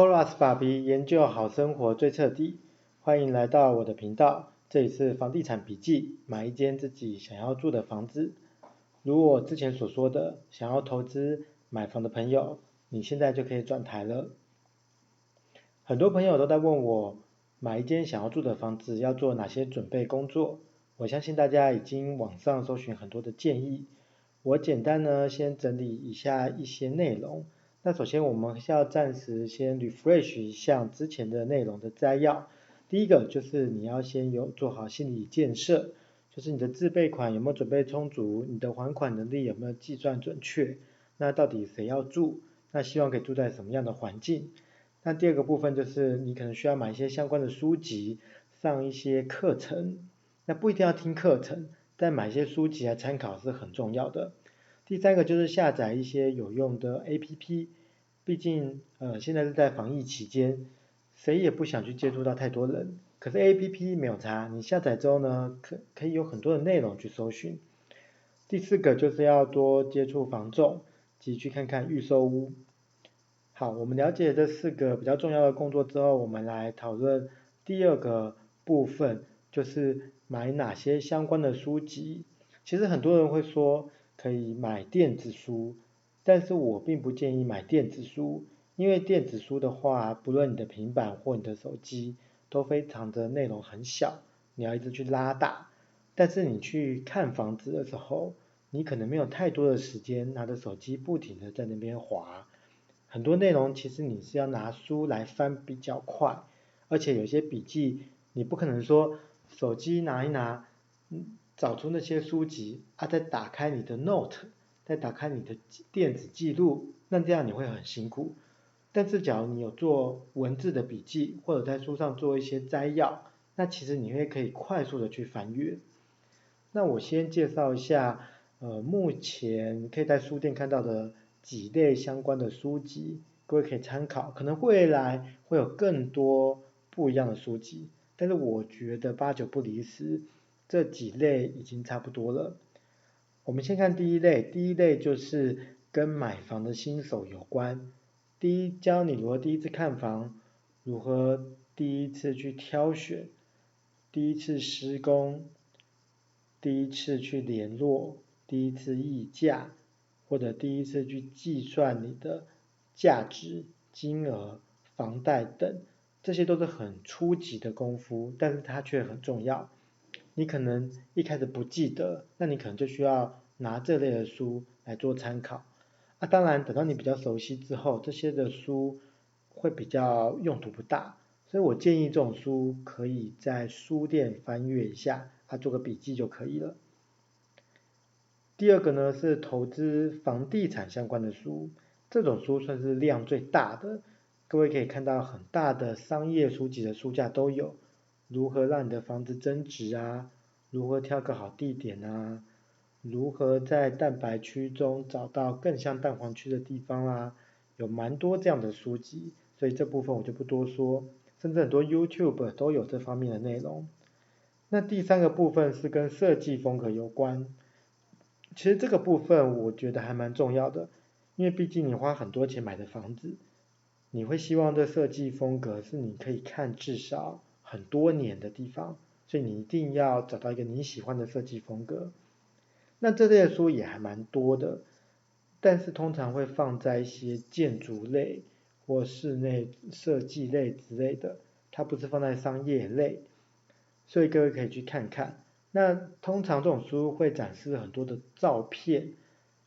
Coras 爸比研究好生活最彻底，欢迎来到我的频道。这里是房地产笔记，买一间自己想要住的房子。如我之前所说的，想要投资买房的朋友，你现在就可以转台了。很多朋友都在问我，买一间想要住的房子要做哪些准备工作。我相信大家已经网上搜寻很多的建议，我简单呢先整理一下一些内容。那首先我们要暂时先 refresh 一下之前的内容的摘要。第一个就是你要先有做好心理建设，就是你的自备款有没有准备充足，你的还款能力有没有计算准确，那到底谁要住，那希望可以住在什么样的环境。那第二个部分就是你可能需要买一些相关的书籍，上一些课程，那不一定要听课程，但买一些书籍来参考是很重要的。第三个就是下载一些有用的 APP， 毕竟现在是在防疫期间，谁也不想去接触到太多人，可是 APP 没有差，你下载之后呢，可以有很多的内容去搜寻。第四个就是要多接触房仲，及去看看预售屋。好，我们了解这四个比较重要的工作之后，我们来讨论第二个部分，就是买哪些相关的书籍。其实很多人会说可以买电子书，但是我并不建议买电子书，因为电子书的话，不论你的平板或你的手机，都非常的内容很小，你要一直去拉大。但是你去看房子的时候，你可能没有太多的时间拿着手机不停的在那边滑。很多内容其实你是要拿书来翻比较快，而且有些笔记你不可能说手机拿一拿，找出那些书籍再打开你的 Note， 再打开你的电子记录，那这样你会很辛苦。但是假如你有做文字的笔记，或者在书上做一些摘要，那其实你会可以快速的去翻阅。那我先介绍一下，目前可以在书店看到的几类相关的书籍，各位可以参考。可能未来会有更多不一样的书籍，但是我觉得八九不离十，这几类已经差不多了。我们先看第一类，第一类就是跟买房的新手有关。第一，教你如何第一次看房，如何第一次去挑选，第一次施工，第一次去联络，第一次议价，或者第一次去计算你的价值、金额、房贷等，这些都是很初级的功夫，但是它却很重要。你可能一开始不记得，那你可能就需要拿这类的书来做参考。当然，等到你比较熟悉之后，这些的书会比较用途不大，所以我建议这种书可以在书店翻阅一下，做个笔记就可以了。第二个呢是投资房地产相关的书，这种书算是量最大的，各位可以看到很大的商业书籍的书架都有，如何让你的房子增值啊，如何挑个好地点啊，如何在蛋白区中找到更像蛋黄区的地方啊，有蛮多这样的书籍，所以这部分我就不多说，甚至很多 YouTube 都有这方面的内容。那第三个部分是跟设计风格有关，其实这个部分我觉得还蛮重要的，因为毕竟你花很多钱买的房子，你会希望这设计风格是你可以看至少很多年的地方，所以你一定要找到一个你喜欢的设计风格。那这类的书也还蛮多的，但是通常会放在一些建筑类或室内设计类之类的，它不是放在商业类，所以各位可以去看看。那通常这种书会展示很多的照片，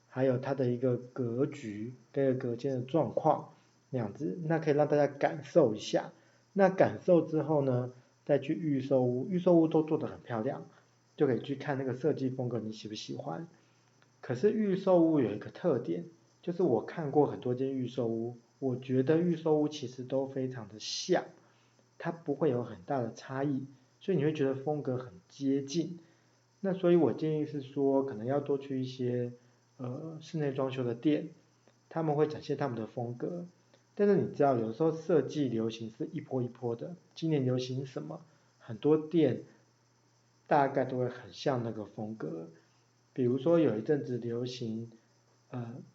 还有它的一个格局跟一个隔间的状况那样子，那可以让大家感受一下。那感受之后呢，再去预售屋，预售屋都做得很漂亮，就可以去看那个设计风格你喜不喜欢。可是预售屋有一个特点，就是我看过很多间预售屋，我觉得预售屋其实都非常的像，它不会有很大的差异，所以你会觉得风格很接近。那所以我建议是说，可能要多去一些室内装修的店，他们会展现他们的风格。但是你知道，有时候设计流行是一波一波的，今年流行什么，很多店大概都会很像那个风格。比如说有一阵子流行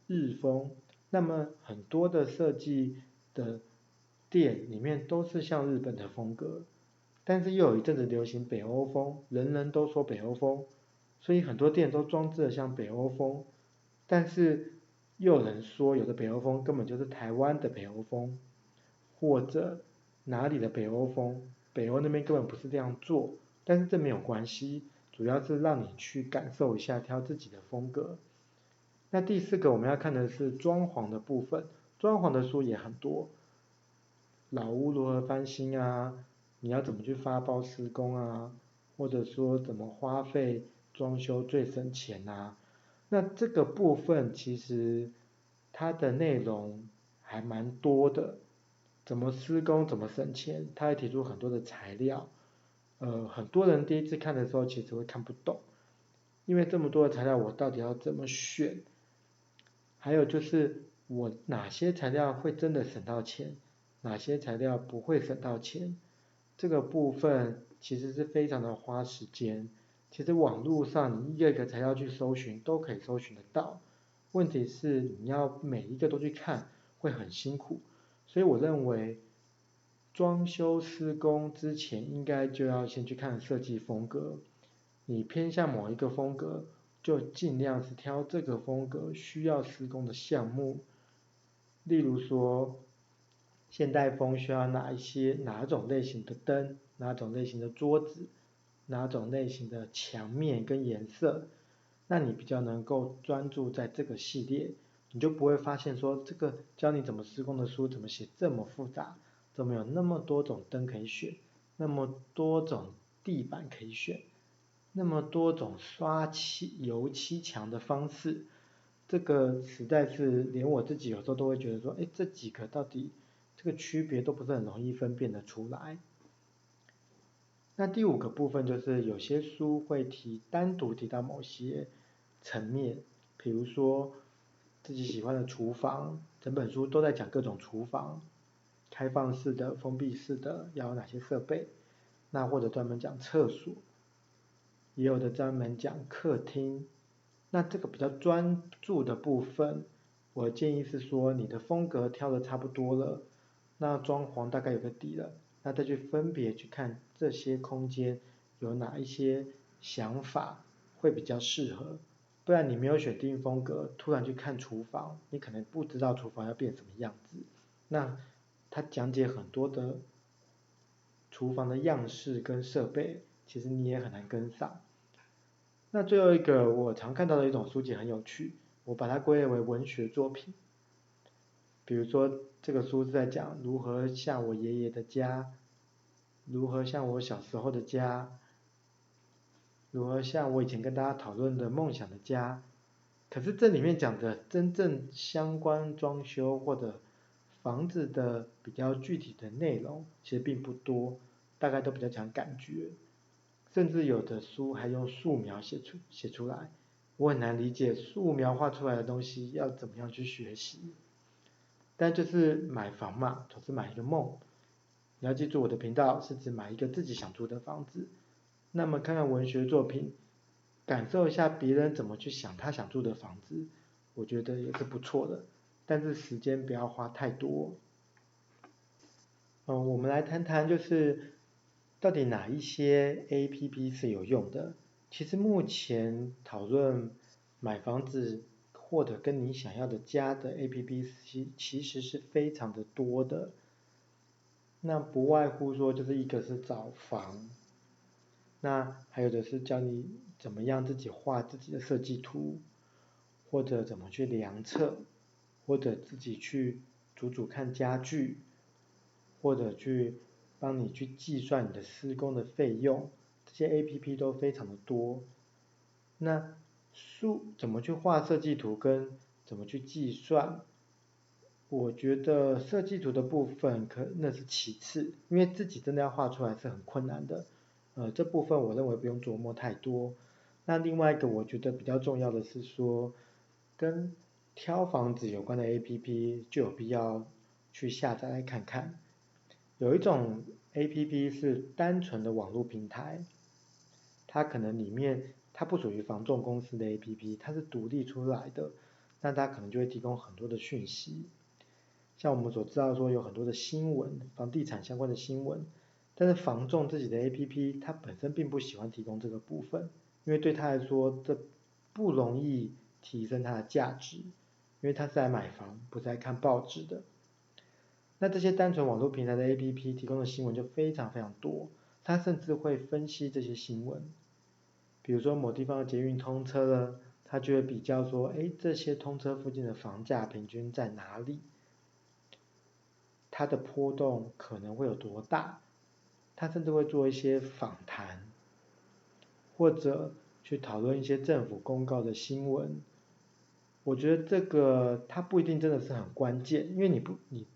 日风，那么很多的设计的店里面都是像日本的风格，但是又有一阵子流行北欧风，人人都说北欧风，所以很多店都装置了像北欧风，但是又有人说有的北欧风根本就是台湾的北欧风，或者哪里的北欧风，北欧那边根本不是这样做，但是这没有关系，主要是让你去感受一下，挑自己的风格。那第四个我们要看的是装潢的部分，装潢的书也很多，老屋如何翻新啊，你要怎么去发包施工啊，或者说怎么花费装修最省钱啊，那这个部分其实它的内容还蛮多的，怎么施工怎么省钱，它会提出很多的材料，很多人第一次看的时候其实会看不懂，因为这么多的材料我到底要怎么选，还有就是我哪些材料会真的省到钱，哪些材料不会省到钱，这个部分其实是非常的花时间。其实网络上你一个一个材料去搜寻都可以搜寻得到，问题是你要每一个都去看会很辛苦，所以我认为装修施工之前应该就要先去看设计风格，你偏向某一个风格，就尽量是挑这个风格需要施工的项目，例如说现代风需要哪种类型的灯，哪种类型的桌子，哪种类型的墙面跟颜色，那你比较能够专注在这个系列，你就不会发现说这个教你怎么施工的书怎么写这么复杂，怎么有那么多种灯可以选，那么多种地板可以选，那么多种油漆墙的方式，这个实在是连我自己有时候都会觉得说，哎，这几个到底这个区别都不是很容易分辨得出来。那第五个部分就是有些书会单独提到某些层面，比如说自己喜欢的厨房，整本书都在讲各种厨房，开放式的、封闭式的要有哪些设备，那或者专门讲厕所，也有的专门讲客厅。那这个比较专注的部分，我建议是说你的风格挑的差不多了，那装潢大概有个底了，那再去分别去看这些空间有哪一些想法会比较适合，不然你没有选定风格，突然去看厨房，你可能不知道厨房要变什么样子。那他讲解很多的厨房的样式跟设备，其实你也很难跟上。那最后一个我常看到的一种书籍很有趣，我把它归类为文学作品。比如说这个书是在讲如何像我爷爷的家，如何像我小时候的家，如何像我以前跟大家讨论的梦想的家。可是这里面讲的真正相关装修或者房子的比较具体的内容，其实并不多，大概都比较讲感觉。甚至有的书还用素描写出来，我很难理解素描画出来的东西要怎么样去学习。但就是买房嘛，总是买一个梦。你要记住我的频道是指买一个自己想住的房子。那么看看文学作品，感受一下别人怎么去想他想住的房子，我觉得也是不错的。但是时间不要花太多。我们来谈谈就是到底哪一些 APP 是有用的。其实目前讨论买房子或者跟你想要的家的 APP 其实是非常的多的。那不外乎说就是一个是找房，那还有的是教你怎么样自己画自己的设计图，或者怎么去量测，或者自己去煮看家具，或者去帮你去计算你的施工的费用，这些 APP 都非常的多。那怎么去画设计图跟怎么去计算，我觉得设计图的部分那是其次，因为自己真的要画出来是很困难的，这部分我认为不用琢磨太多。那另外一个我觉得比较重要的是说，跟挑房子有关的 APP 就有必要去下载来看看。有一种 APP 是单纯的网络平台，它可能里面它不属于房仲公司的 APP，它是独立出来的，那它可能就会提供很多的讯息。像我们所知道说有很多的新闻，房地产相关的新闻，但是房仲自己的 APP 它本身并不喜欢提供这个部分，因为对他来说这不容易提升它的价值，因为他是来买房，不是来看报纸的。那这些单纯网络平台的 APP 提供的新闻就非常非常多，它甚至会分析这些新闻，比如说某地方的捷运通车了，它就会比较说，这些通车附近的房价平均在哪里，它的波动可能会有多大，它甚至会做一些访谈，或者去讨论一些政府公告的新闻。我觉得这个它不一定真的是很关键，因为你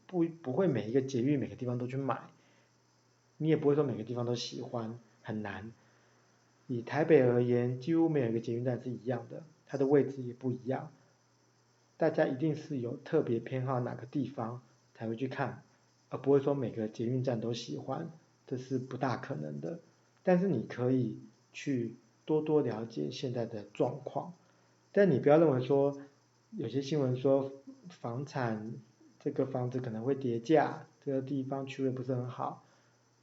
不会每一个捷运每个地方都去买，你也不会说每个地方都喜欢，很难。以台北而言，几乎没有一个捷运站是一样的，它的位置也不一样，大家一定是有特别偏好哪个地方才会去看，而不会说每个捷运站都喜欢，这是不大可能的。但是你可以去多多了解现在的状况，但你不要认为说有些新闻说房产这个房子可能会跌价，这个地方区位不是很好，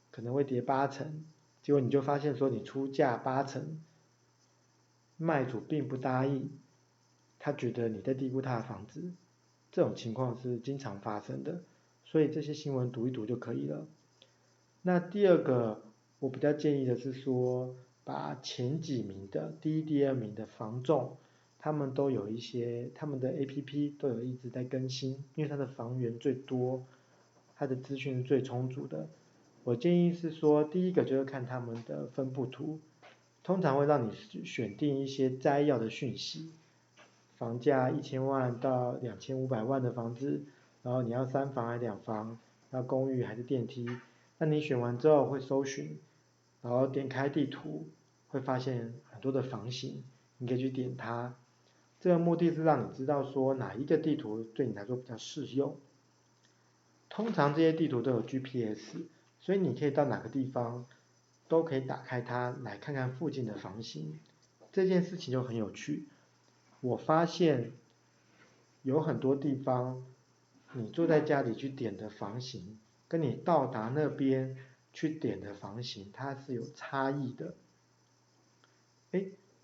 可能会跌80%，结果你就发现说你出价80%，卖主并不答应，他觉得你在低估他的房子，这种情况是经常发生的，所以这些新闻读一读就可以了。那第二个我比较建议的是说，把前几名的第一、第二名的房仲，他们都有一些他们的 APP 都有一直在更新，因为它的房源最多，它的资讯是最充足的。我建议是说，第一个就是看他们的分布图，通常会让你选定一些摘要的讯息，房价1000万到2500万的房子，然后你要3房还是2房，要公寓还是电梯，那你选完之后会搜寻，然后点开地图，会发现很多的房型，你可以去点它。这个目的是让你知道说哪一个地图对你来说比较适用。通常这些地图都有 GPS，所以你可以到哪个地方都可以打开它来看看附近的房型。这件事情就很有趣。我发现有很多地方，你坐在家里去点的房型，跟你到达那边去点的房型，它是有差异的。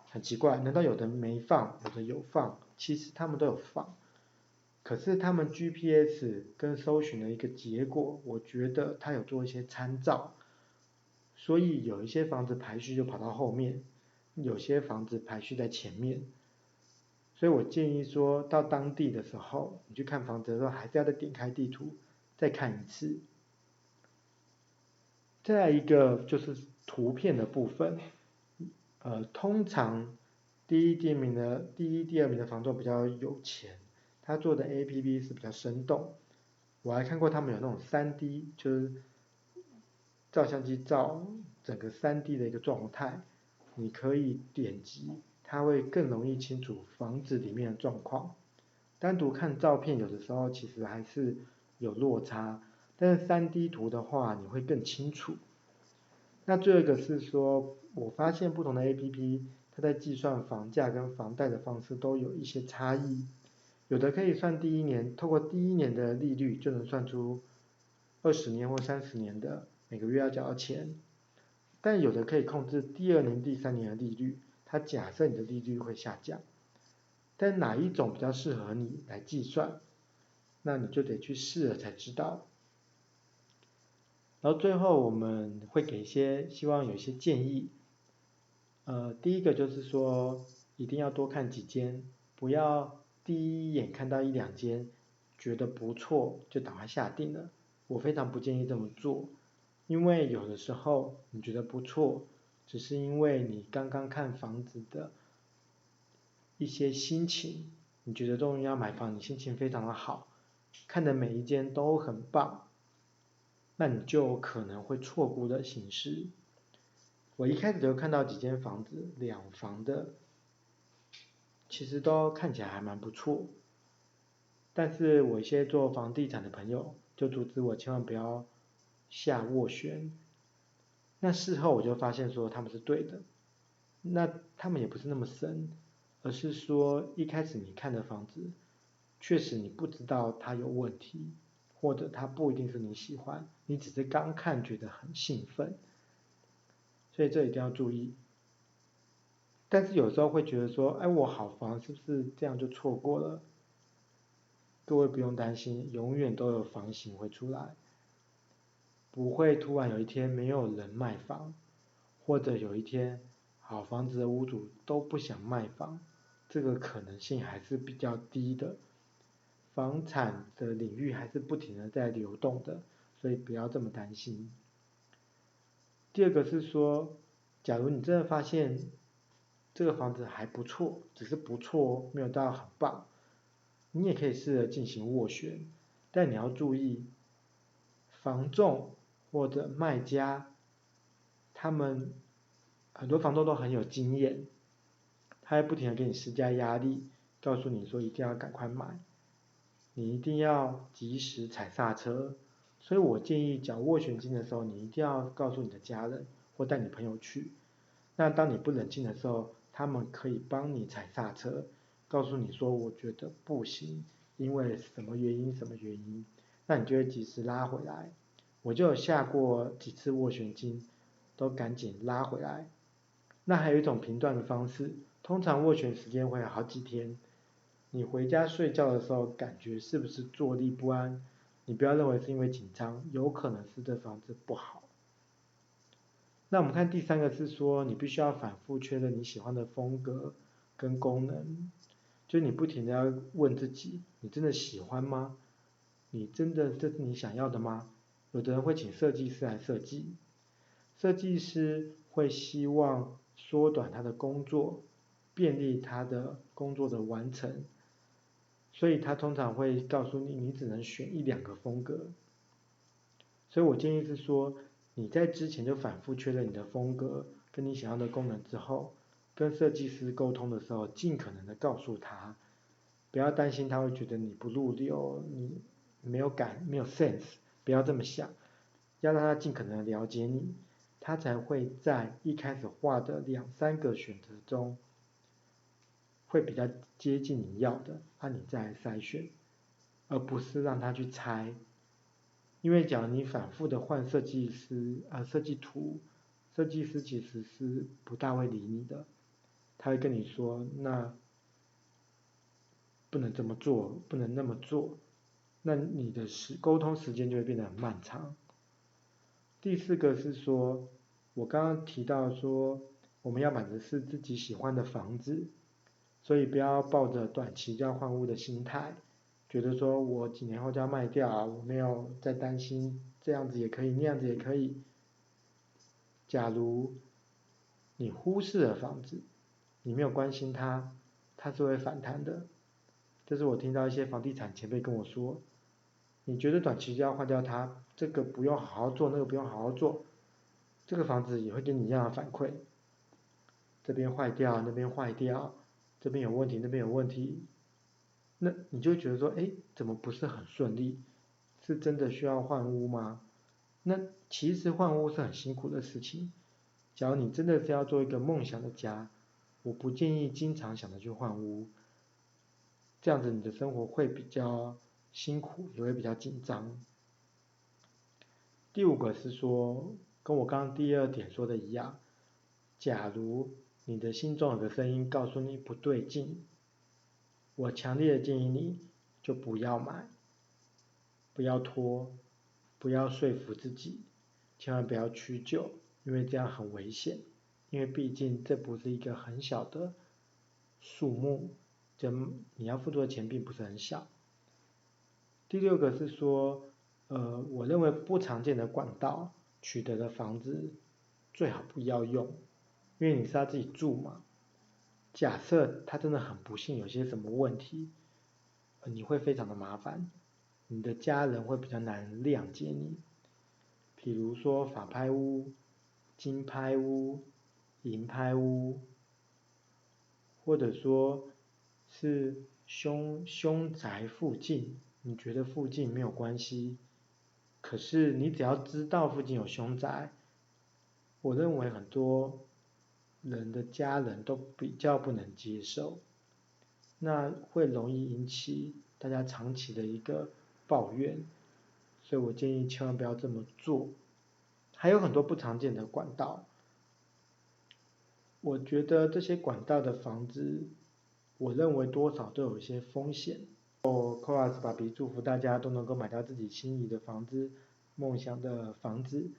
很奇怪，难道有的没放，有的有放？其实他们都有放，可是他们 GPS 跟搜寻的一个结果，我觉得它有做一些参照，所以有一些房子排序就跑到后面，有些房子排序在前面。所以我建议说到当地的时候，你去看房子的时候，还是要再点开地图再看一次。再来一个就是图片的部分，通常第一、第二名的房仲比较有钱，他做的 APP 是比较生动。我还看过他们有那种3D，就是照相机照整个3D 的一个状态，你可以点击，它会更容易清楚房子里面的状况。单独看照片有的时候其实还是有落差，但是3D 图的话你会更清楚。那最后一个是说，我发现不同的 APP，它在计算房价跟房贷的方式都有一些差异。有的可以算第一年，透过第一年的利率就能算出20年或30年的每个月要缴的钱，但有的可以控制第二年、第3年的利率，它假设你的利率会下降，但哪一种比较适合你来计算，那你就得去试了才知道。然后最后我们会给一些希望有一些建议，第一个就是说一定要多看几间，不要第一眼看到1、2间觉得不错就赶快下定了，我非常不建议这么做，因为有的时候你觉得不错，只是因为你刚刚看房子的一些心情，你觉得终于要买房，你心情非常的好，看的每一间都很棒，那你就可能会错估的形式。我一开始就看到几间房子，2房的，其实都看起来还蛮不错，但是我一些做房地产的朋友就阻止我千万不要下斡旋。那事后我就发现说他们是对的，那他们也不是那么神，而是说一开始你看的房子，确实你不知道它有问题，或者它不一定是你喜欢，你只是刚看觉得很兴奋，所以这一定要注意。但是有时候会觉得说，哎，我好房是不是这样就错过了？各位不用担心，永远都有房型会出来，不会突然有一天没有人卖房，或者有一天好房子的屋主都不想卖房，这个可能性还是比较低的。房产的领域还是不停的在流动的，所以不要这么担心。第二个是说，假如你真的发现这个房子还不错，只是不错哦，没有到很棒，你也可以试着进行斡旋，但你要注意，房仲或者卖家，他们很多房东都很有经验，他会不停的给你施加压力，告诉你说一定要赶快买，你一定要及时踩刹车。所以我建议缴斡旋金的时候，你一定要告诉你的家人或带你朋友去。那当你不冷静的时候，他们可以帮你踩刹车，告诉你说我觉得不行，因为什么原因什么原因，那你就会及时拉回来。我就有下过几次斡旋金，都赶紧拉回来。那还有一种评断的方式，通常斡旋时间会有好几天，你回家睡觉的时候感觉是不是坐立不安？你不要认为是因为紧张，有可能是这房子不好。那我们看第三个是说，你必须要反复确认你喜欢的风格跟功能，就你不停的要问自己，你真的喜欢吗？你真的这是你想要的吗？有的人会请设计师来设计，设计师会希望缩短他的工作，便利他的工作的完成，所以他通常会告诉你，你只能选一两个风格。所以我建议是说，你在之前就反复确认你的风格跟你想要的功能之后，跟设计师沟通的时候，尽可能的告诉他，不要担心他会觉得你不入流，你没有没有 sense，不要这么想，要让他尽可能的了解你，他才会在一开始画的两三个选择中，会比较接近你要的，你再来筛选，而不是让他去猜。因为假如你反复的换设计师设计图，设计师其实是不大会理你的，他会跟你说那不能这么做，不能那么做，那你的沟通时间就会变得很漫长。第四个是说，我刚刚提到说，我们要买的是自己喜欢的房子，所以不要抱着短期就要换屋的心态，觉得说我几年后就要卖掉，我没有在担心这样子也可以，那样子也可以。假如你忽视了房子，你没有关心它，它是会反弹的。这是我听到一些房地产前辈跟我说，你觉得短期就要换掉它，这个不用好好做，那个不用好好做，这个房子也会给你一样的反馈，这边坏掉，那边坏掉，这边有问题，那边有问题，那你就会觉得说，哎，怎么不是很顺利？是真的需要换屋吗？那其实换屋是很辛苦的事情。假如你真的是要做一个梦想的家，我不建议经常想着去换屋，这样子你的生活会比较辛苦，也会比较紧张。第五个是说，跟我刚刚第二点说的一样，假如你的心中有个声音告诉你不对劲，我强烈的建议你就不要买，不要拖，不要说服自己，千万不要屈就，因为这样很危险，因为毕竟这不是一个很小的数目，你要付出的钱并不是很小。第六个是说，我认为不常见的管道取得的房子最好不要用，因为你是要自己住嘛。假设他真的很不幸有些什么问题，你会非常的麻烦，你的家人会比较难谅解你。比如说法拍屋、金拍屋、银拍屋，或者说是凶宅附近，你觉得附近没有关系，可是你只要知道附近有凶宅，我认为很多人的家人都比较不能接受，那会容易引起大家长期的一个抱怨，所以我建议千万不要这么做。还有很多不常见的管道，我觉得这些管道的房子，我认为多少都有一些风险。Kolas 爸比祝福大家都能够买到自己心仪的房子，梦想的房子。